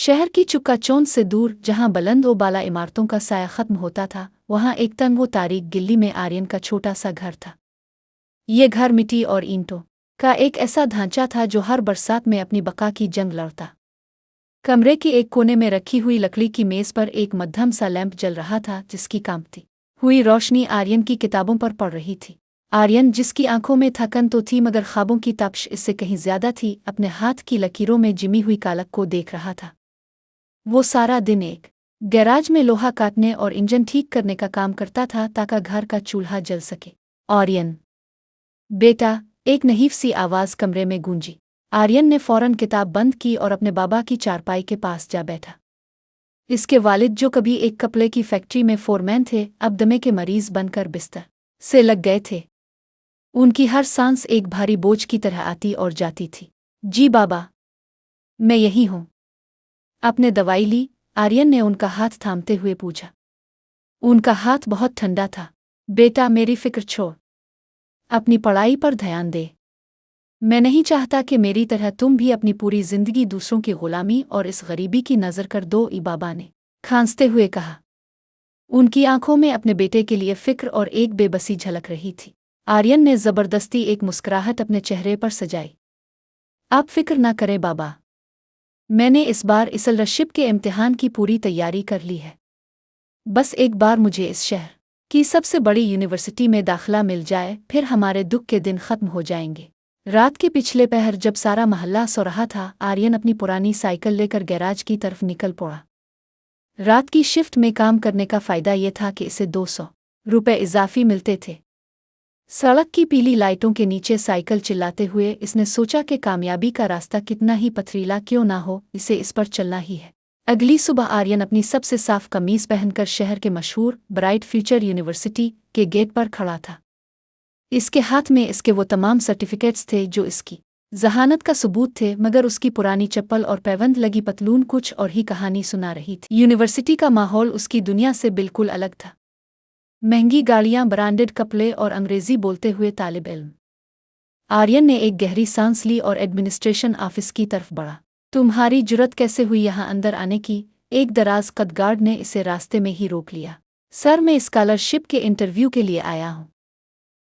शहर की चुक्काचौंध से दूर, जहाँ बुलंद और बाला इमारतों का साया खत्म होता था, वहाँ एक तंग व तारीक गिल्ली में आर्यन का छोटा सा घर था। ये घर मिट्टी और ईंटों का एक ऐसा ढांचा था जो हर बरसात में अपनी बका की जंग लड़ता। कमरे के एक कोने में रखी हुई लकड़ी की मेज पर एक मध्यम सा लैंप जल रहा था, जिसकी कांपती हुई रोशनी आर्यन की किताबों पर पड़ रही थी। आर्यन, जिसकी आंखों में थकन तो थी मगर ख्वाबों की तपश इससे कहीं ज्यादा थी, अपने हाथ की लकीरों में जिमी हुई कालक को देख रहा था। वो सारा दिन एक गैराज में लोहा काटने और इंजन ठीक करने का काम करता था ताकि घर का चूल्हा जल सके। आर्यन, बेटा, एक नहीफ सी आवाज़ कमरे में गूंजी। आर्यन ने फौरन किताब बंद की और अपने बाबा की चारपाई के पास जा बैठा। इसके वालिद, जो कभी एक कपड़े की फैक्ट्री में फोरमैन थे, अब दमे के मरीज बनकर बिस्तर से लग गए थे। उनकी हर सांस एक भारी बोझ की तरह आती और जाती थी। जी बाबा, मैं यही हूँ। आपने दवाई ली? आर्यन ने उनका हाथ थामते हुए पूछा। उनका हाथ बहुत ठंडा था। बेटा, मेरी फिक्र छोड़, अपनी पढ़ाई पर ध्यान दे। मैं नहीं चाहता कि मेरी तरह तुम भी अपनी पूरी जिंदगी दूसरों की गुलामी और इस गरीबी की नज़र कर दो, बाबा ने खांसते हुए कहा। उनकी आंखों में अपने बेटे के लिए फिक्र और एक बेबसी झलक रही थी। आर्यन ने जबरदस्ती एक मुस्कुराहट अपने चेहरे पर सजाई। आप फिक्र ना करें बाबा, मैंने इस बार इसलरशिप के इम्तिहान की पूरी तैयारी कर ली है। बस एक बार मुझे इस शहर की सबसे बड़ी यूनिवर्सिटी में दाखिला मिल जाए, फिर हमारे दुख के दिन खत्म हो जाएंगे। रात के पिछले पहर, जब सारा मोहल्ला सो रहा था, आर्यन अपनी पुरानी साइकिल लेकर गैराज की तरफ निकल पड़ा। रात की शिफ्ट में काम करने का फ़ायदा ये था कि इसे 200 रुपये इजाफी मिलते थे। सड़क की पीली लाइटों के नीचे साइकिल चिल्लाते हुए इसने सोचा कि कामयाबी का रास्ता कितना ही पथरीला क्यों ना हो, इसे इस पर चलना ही है। अगली सुबह आर्यन अपनी सबसे साफ कमीज पहनकर शहर के मशहूर ब्राइट फ्यूचर यूनिवर्सिटी के गेट पर खड़ा था। इसके हाथ में इसके वो तमाम सर्टिफिकेट्स थे जो इसकी जहानत का सबूत थे, मगर उसकी पुरानी चप्पल और पैबंद लगी पतलून कुछ और ही कहानी सुना रही थी। यूनिवर्सिटी का माहौल उसकी दुनिया से बिल्कुल अलग था। महंगी गाड़ियां, ब्रांडेड कपड़े और अंग्रेजी बोलते हुए तालिब इल्म। आर्यन ने एक गहरी सांस ली और एडमिनिस्ट्रेशन ऑफिस की तरफ बढ़ा। तुम्हारी जुर्रत कैसे हुई यहाँ अंदर आने की? एक दराज कद गार्ड ने इसे रास्ते में ही रोक लिया। सर, मैं स्कॉलरशिप के इंटरव्यू के लिए आया हूँ।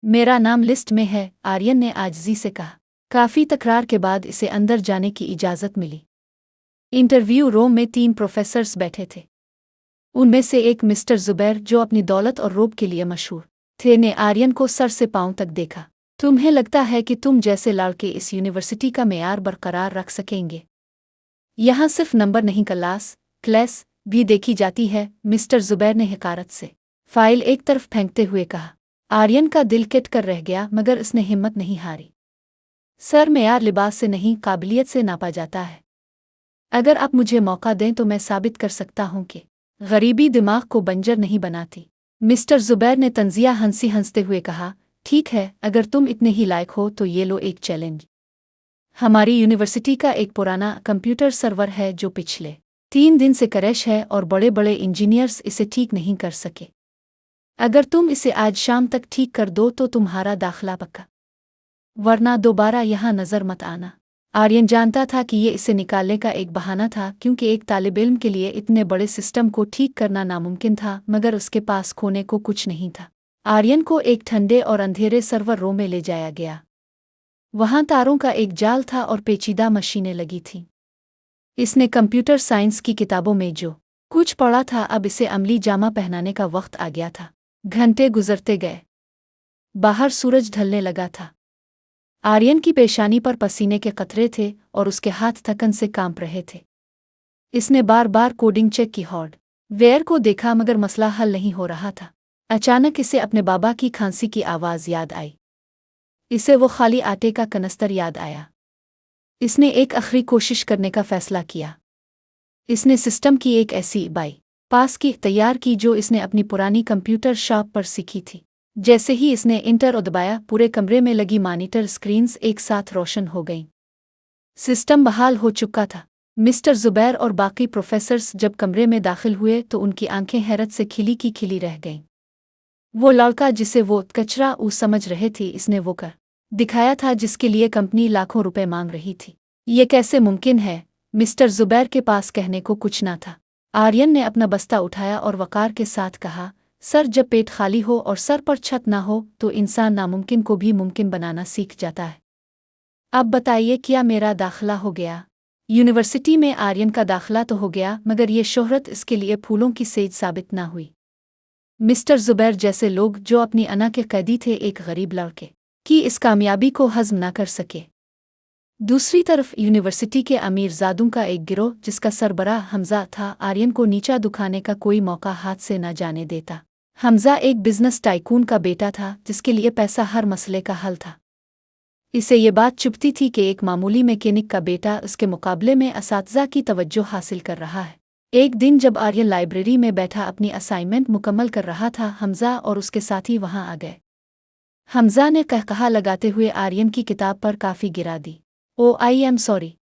मेरा नाम लिस्ट में है, आर्यन ने आजिज़ी से कहा। काफ़ी तकरार के बाद इसे अंदर जाने की इजाज़त मिली। इंटरव्यू रूम में 3 प्रोफेसर्स बैठे थे। उनमें से एक, मिस्टर जुबैर, जो अपनी दौलत और रोब के लिए मशहूर थे, ने आर्यन को सर से पांव तक देखा। तुम्हें लगता है कि तुम जैसे लड़के इस यूनिवर्सिटी का मेयार बरकरार रख सकेंगे? यहाँ सिर्फ नंबर नहीं, क्लास भी देखी जाती है, मिस्टर जुबैर ने हकारत से फाइल एक तरफ फेंकते हुए कहा। आर्यन का दिल किट कर रह गया, मगर इसने हिम्मत नहीं हारी। सर, मेयार लिबास से नहीं, काबिलियत से नापा जाता है। अगर आप मुझे मौका दें तो मैं साबित कर सकता हूँ कि गरीबी दिमाग को बंजर नहीं बनाती। मिस्टर जुबैर ने तंजिया हंसते हुए कहा। ठीक है, अगर तुम इतने ही लायक हो तो ये लो एक चैलेंज। हमारी यूनिवर्सिटी का एक पुराना कंप्यूटर सर्वर है जो पिछले 3 दिन से क्रैश है और बड़े बड़े इंजीनियर्स इसे ठीक नहीं कर सके। अगर तुम इसे आज शाम तक ठीक कर दो तो तुम्हारा दाखिला पक्का, वरना दोबारा यहाँ नज़र मत आना। आर्यन जानता था कि ये इसे निकालने का एक बहाना था, क्योंकि एक तालिब इल्म के लिए इतने बड़े सिस्टम को ठीक करना नामुमकिन था, मगर उसके पास खोने को कुछ नहीं था। आर्यन को एक ठंडे और अंधेरे सर्वर रूम में ले जाया गया। वहाँ तारों का एक जाल था और पेचीदा मशीनें लगी थीं। इसने कंप्यूटर साइंस की किताबों में जो कुछ पढ़ा था, अब इसे अमली जामा पहनाने का वक्त आ गया था। घंटे गुजरते गए। बाहर सूरज ढलने लगा था। आर्यन की पेशानी पर पसीने के कतरे थे और उसके हाथ थकन से कांप रहे थे। इसने बार बार कोडिंग चेक की, हार्डवेयर को देखा, मगर मसला हल नहीं हो रहा था। अचानक इसे अपने बाबा की खांसी की आवाज़ याद आई। इसे वो खाली आटे का कनस्तर याद आया। इसने एक आखिरी कोशिश करने का फैसला किया। इसने सिस्टम की एक ऐसी पास की तैयार की जो इसने अपनी पुरानी कंप्यूटर शॉप पर सीखी थी। जैसे ही इसने इंटर दबाया, पूरे कमरे में लगी मॉनिटर स्क्रीन्स एक साथ रोशन हो गईं। सिस्टम बहाल हो चुका था। मिस्टर जुबैर और बाकी प्रोफेसर्स जब कमरे में दाखिल हुए तो उनकी आंखें हैरत से खिली की खिली रह गईं। वो लड़का जिसे वो कचरा समझ रहे थे, इसने वो कर दिखाया था जिसके लिए कंपनी लाखों रुपए मांग रही थी। ये कैसे मुमकिन है? मिस्टर जुबैर के पास कहने को कुछ ना था। आर्यन ने अपना बस्ता उठाया और वक़ार के साथ कहा, सर, जब पेट खाली हो और सर पर छत ना हो तो इंसान नामुमकिन को भी मुमकिन बनाना सीख जाता है। अब बताइए, क्या मेरा दाखिला हो गया? यूनिवर्सिटी में आर्यन का दाखिला तो हो गया, मगर ये शोहरत इसके लिए फूलों की सेज साबित ना हुई। मिस्टर जुबैर जैसे लोग जो अपनी अना के कैदी थे, एक गरीब लड़के की इस कामयाबी को हज़म ना कर सके। दूसरी तरफ यूनिवर्सिटी के अमीरजादों का एक गिरोह, जिसका सरबराह हमजा था, आर्यन को नीचा दुखाने का कोई मौका हाथ से न जाने देता। हमजा एक बिजनेस टाइकून का बेटा था, जिसके लिए पैसा हर मसले का हल था। इसे ये बात चुभती थी कि एक मामूली मैकेनिक का बेटा उसके मुकाबले में असातिज़ा की तवज्जो हासिल कर रहा है। एक दिन जब आर्यन लाइब्रेरी में बैठा अपनी असाइनमेंट मुकम्मल कर रहा था, हमजा और उसके साथी वहां आ गए। हमजा ने कहकहा लगाते हुए आर्यन की किताब पर काफ़ी गिरा दी। ओ, आई एम सॉरी,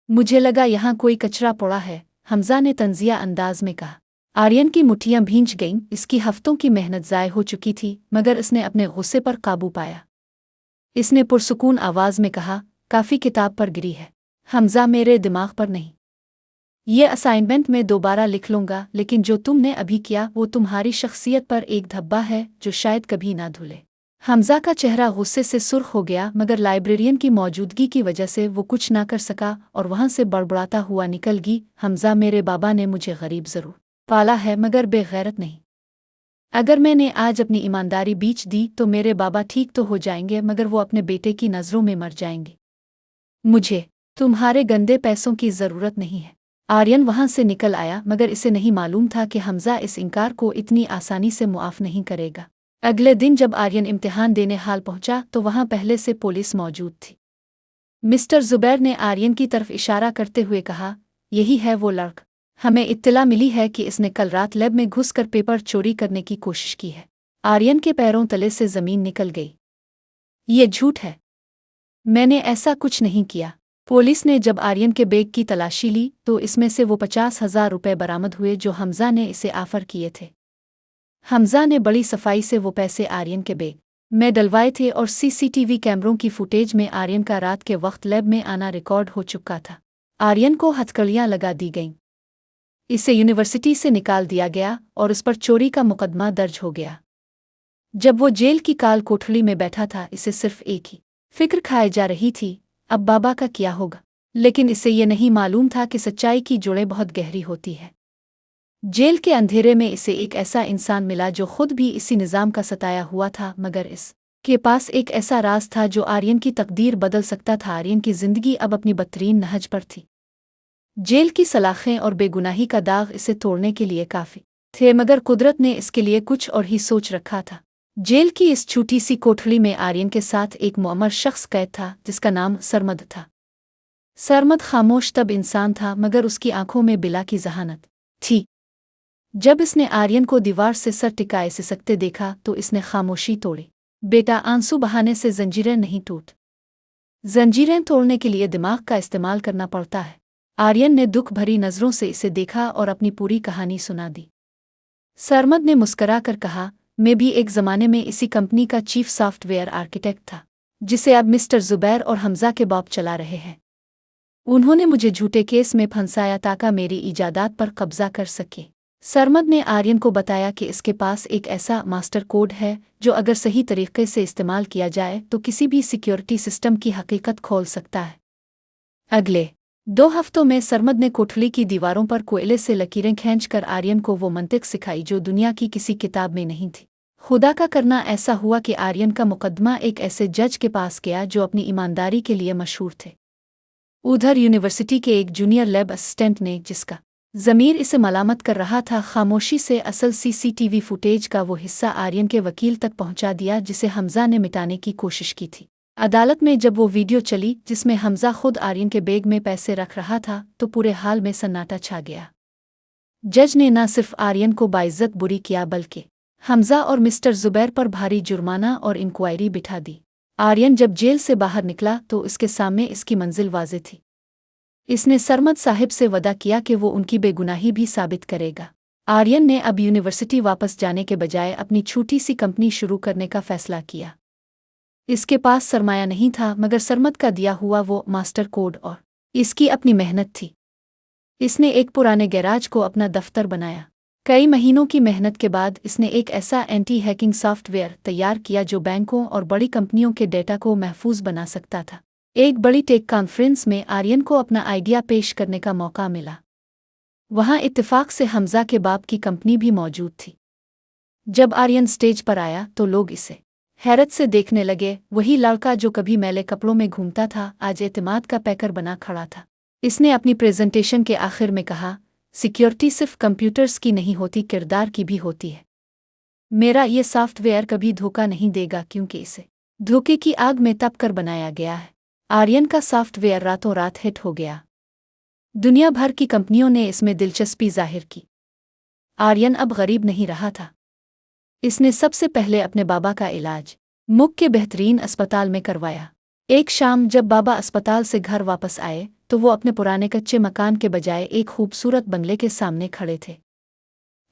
मुझे लगा यहाँ कोई कचरा पड़ा है, हमजा ने तंजिया अंदाज में कहा। आर्यन की मुट्ठियां भींच गईं, इसकी हफ्तों की मेहनत ज़ाय हो चुकी थी, मगर इसने अपने गुस्से पर काबू पाया। इसने पुरसुकून आवाज़ में कहा, काफ़ी किताब पर गिरी है हमजा, मेरे दिमाग पर नहीं। ये असाइनमेंट में दोबारा लिख लूँगा, लेकिन जो तुमने अभी किया वो तुम्हारी शख्सियत पर एक धब्बा है जो शायद कभी ना धुले। हमजा का चेहरा गुस्से से सुर्ख हो गया, मगर लाइब्रेरियन की मौजूदगी की वजह से वो कुछ ना कर सका और वहाँ से बड़बड़ाता हुआ निकल गई। हमजा, मेरे बाबा ने मुझे गरीब ज़रूर पाला है, मगर बेगैरत नहीं। अगर मैंने आज अपनी ईमानदारी बीच दी तो मेरे बाबा ठीक तो हो जाएंगे, मगर वो अपने बेटे की नज़रों में मर जाएंगे। मुझे तुम्हारे गंदे पैसों की ज़रूरत नहीं है। आर्यन वहाँ से निकल आया, मगर इसे नहीं मालूम था कि हमजा इस इनकार को इतनी आसानी से मुआफ़ नहीं करेगा। अगले दिन जब आर्यन इम्तिहान देने हाल पहुंचा तो वहां पहले से पुलिस मौजूद थी। मिस्टर जुबैर ने आर्यन की तरफ इशारा करते हुए कहा, यही है वो लड़का। हमें इत्तला मिली है कि इसने कल रात लैब में घुसकर पेपर चोरी करने की कोशिश की है। आर्यन के पैरों तले से ज़मीन निकल गई। ये झूठ है, मैंने ऐसा कुछ नहीं किया। पुलिस ने जब आर्यन के बैग की तलाशी ली तो इसमें से वो 50,000 रुपये बरामद हुए जो हमजा ने इसे ऑफर किए थे। हमजा ने बड़ी सफाई से वो पैसे आर्यन के बैग में डलवाए थे और सीसीटीवी कैमरों की फुटेज में आर्यन का रात के वक्त लैब में आना रिकॉर्ड हो चुका था। आर्यन को हथकड़ियां लगा दी गईं। इसे यूनिवर्सिटी से निकाल दिया गया और उस पर चोरी का मुकदमा दर्ज हो गया। जब वो जेल की काल कोठरी में बैठा था, इसे सिर्फ एक ही फिक्र खाए जा रही थी, अब बाबा का क्या होगा। लेकिन इसे ये नहीं मालूम था कि सच्चाई की जड़ें बहुत गहरी होती है। जेल के अंधेरे में इसे एक ऐसा इंसान मिला जो खुद भी इसी निज़ाम का सताया हुआ था, मगर इसके पास एक ऐसा राज था जो आर्यन की तकदीर बदल सकता था। आर्यन की जिंदगी अब अपनी बदतरीन नहज पर थी। जेल की सलाखें और बेगुनाही का दाग इसे तोड़ने के लिए काफ़ी थे, मगर कुदरत ने इसके लिए कुछ और ही सोच रखा था। जेल की इस छोटी सी कोठरी में आर्यन के साथ एक मुअम्मर शख्स कैद था, जिसका नाम सरमद था। सरमद खामोश तब इंसान था, मगर उसकी आंखों में बिला की जहानत थी। जब इसने आर्यन को दीवार से सर टिकाए सिसकते देखा तो इसने खामोशी तोड़ी। बेटा, आंसू बहाने से जंजीरें नहीं टूट। जंजीरें तोड़ने के लिए दिमाग का इस्तेमाल करना पड़ता है। आर्यन ने दुख भरी नज़रों से इसे देखा और अपनी पूरी कहानी सुना दी। सरमद ने मुस्करा कर कहा, मैं भी एक ज़माने में इसी कंपनी का चीफ सॉफ्टवेयर आर्किटेक्ट था, जिसे अब मिस्टर जुबैर और हमजा के बाप चला रहे हैं। उन्होंने मुझे झूठे केस में फंसाया ताकि मेरी इजादात पर कब्जा कर सके। सरमद ने आर्यन को बताया कि इसके पास एक ऐसा मास्टर कोड है जो अगर सही तरीके से इस्तेमाल किया जाए तो किसी भी सिक्योरिटी सिस्टम की हकीकत खोल सकता है। अगले 2 हफ्तों में सरमद ने कोठरी की दीवारों पर कोयले से लकीरें खींचकर आर्यन को वो मंतिक सिखाई जो दुनिया की किसी किताब में नहीं थी। खुदा का करना ऐसा हुआ कि आर्यन का मुकदमा एक ऐसे जज के पास गया जो अपनी ईमानदारी के लिए मशहूर थे। उधर यूनिवर्सिटी के एक जूनियर लैब असिस्टेंट ने, जिसका ज़मीर इसे मलामत कर रहा था, खामोशी से असल सीसीटीवी फुटेज का वो हिस्सा आर्यन के वकील तक पहुंचा दिया जिसे हमजा ने मिटाने की कोशिश की थी। अदालत में जब वो वीडियो चली जिसमें हमजा खुद आर्यन के बैग में पैसे रख रहा था तो पूरे हाल में सन्नाटा छा गया। जज ने न सिर्फ आर्यन को बाइज्जत बुरी किया बल्कि हमजा और मिस्टर जुबैर पर भारी जुर्माना और इंक्वायरी बिठा दी। आर्यन जब जेल से बाहर निकला तो इसके सामने इसकी मंजिल वाज़ेह थी। इसने सरमद साहिब से वदा किया कि वो उनकी बेगुनाही भी साबित करेगा। आर्यन ने अब यूनिवर्सिटी वापस जाने के बजाय अपनी छोटी सी कंपनी शुरू करने का फैसला किया। इसके पास सरमाया नहीं था, मगर सरमद का दिया हुआ वो मास्टर कोड और इसकी अपनी मेहनत थी। इसने एक पुराने गैराज को अपना दफ्तर बनाया। कई महीनों की मेहनत के बाद इसने एक ऐसा एंटी हैकिंग सॉफ्टवेयर तैयार किया जो बैंकों और बड़ी कंपनियों के डेटा को महफूज बना सकता था। एक बड़ी टेक कॉन्फ्रेंस में आर्यन को अपना आइडिया पेश करने का मौका मिला। वहां इत्तेफाक से हमजा के बाप की कंपनी भी मौजूद थी। जब आर्यन स्टेज पर आया तो लोग इसे हैरत से देखने लगे। वही लड़का जो कभी मैले कपड़ों में घूमता था आज एतमाद का पैकर बना खड़ा था। इसने अपनी प्रेजेंटेशन के आखिर में कहा, सिक्योरिटी सिर्फ कंप्यूटर्स की नहीं होती, किरदार की भी होती है। मेरा ये सॉफ्टवेयर कभी धोखा नहीं देगा क्योंकि इसे धोखे की आग में तप कर बनाया गया है। आर्यन का सॉफ्टवेयर रातों रात हिट हो गया। दुनिया भर की कंपनियों ने इसमें दिलचस्पी जाहिर की। आर्यन अब गरीब नहीं रहा था। इसने सबसे पहले अपने बाबा का इलाज मुख के बेहतरीन अस्पताल में करवाया। एक शाम जब बाबा अस्पताल से घर वापस आए तो वो अपने पुराने कच्चे मकान के बजाय एक खूबसूरत बंगले के सामने खड़े थे।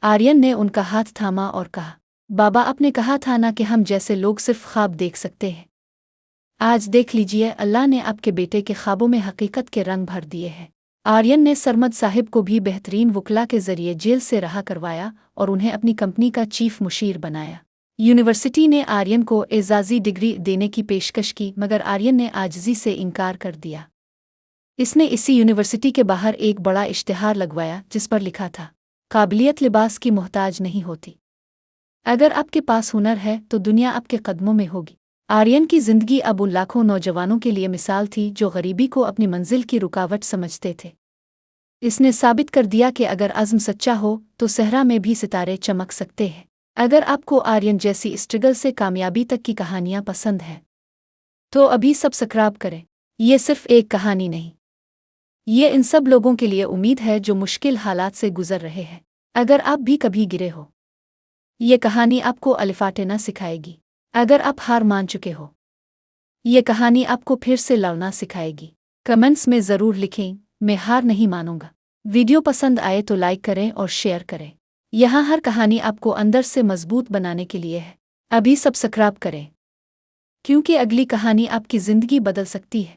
आर्यन ने उनका हाथ थामा और कहा, बाबा, आपने कहा था ना कि हम जैसे लोग सिर्फ ख्वाब देख सकते हैं। आज देख लीजिए, अल्लाह ने आपके बेटे के ख्वाबों में हकीकत के रंग भर दिए हैं। आर्यन ने सरमद साहिब को भी बेहतरीन वकला के जरिए जेल से रहा करवाया और उन्हें अपनी कंपनी का चीफ मुशीर बनाया। यूनिवर्सिटी ने आर्यन को एजाज़ी डिग्री देने की पेशकश की मगर आर्यन ने आजिज़ी से इनकार कर दिया। इसने इसी यूनिवर्सिटी के बाहर एक बड़ा इश्तिहार लगवाया जिस पर लिखा था, काबिलियत लिबास की मोहताज नहीं होती। अगर आपके पास हुनर है तो दुनिया आपके कदमों में होगी। आर्यन की जिंदगी अब उन लाखों नौजवानों के लिए मिसाल थी जो गरीबी को अपनी मंजिल की रुकावट समझते थे। इसने साबित कर दिया कि अगर अज़्म सच्चा हो तो सहरा में भी सितारे चमक सकते हैं। अगर आपको आर्यन जैसी स्ट्रगल से कामयाबी तक की कहानियां पसंद हैं तो अभी सब्सक्राइब करें। ये सिर्फ एक कहानी नहीं, ये इन सब लोगों के लिए उम्मीद है जो मुश्किल हालात से गुजर रहे हैं। अगर आप भी कभी गिरे हो, ये कहानी आपको अलिफाटे न सिखाएगी। अगर आप हार मान चुके हो, ये कहानी आपको फिर से लड़ना सिखाएगी। कमेंट्स में ज़रूर लिखें, मैं हार नहीं मानूंगा। वीडियो पसंद आए तो लाइक करें और शेयर करें। यहाँ हर कहानी आपको अंदर से मजबूत बनाने के लिए है। अभी सब्सक्राइब करें क्योंकि अगली कहानी आपकी ज़िंदगी बदल सकती है।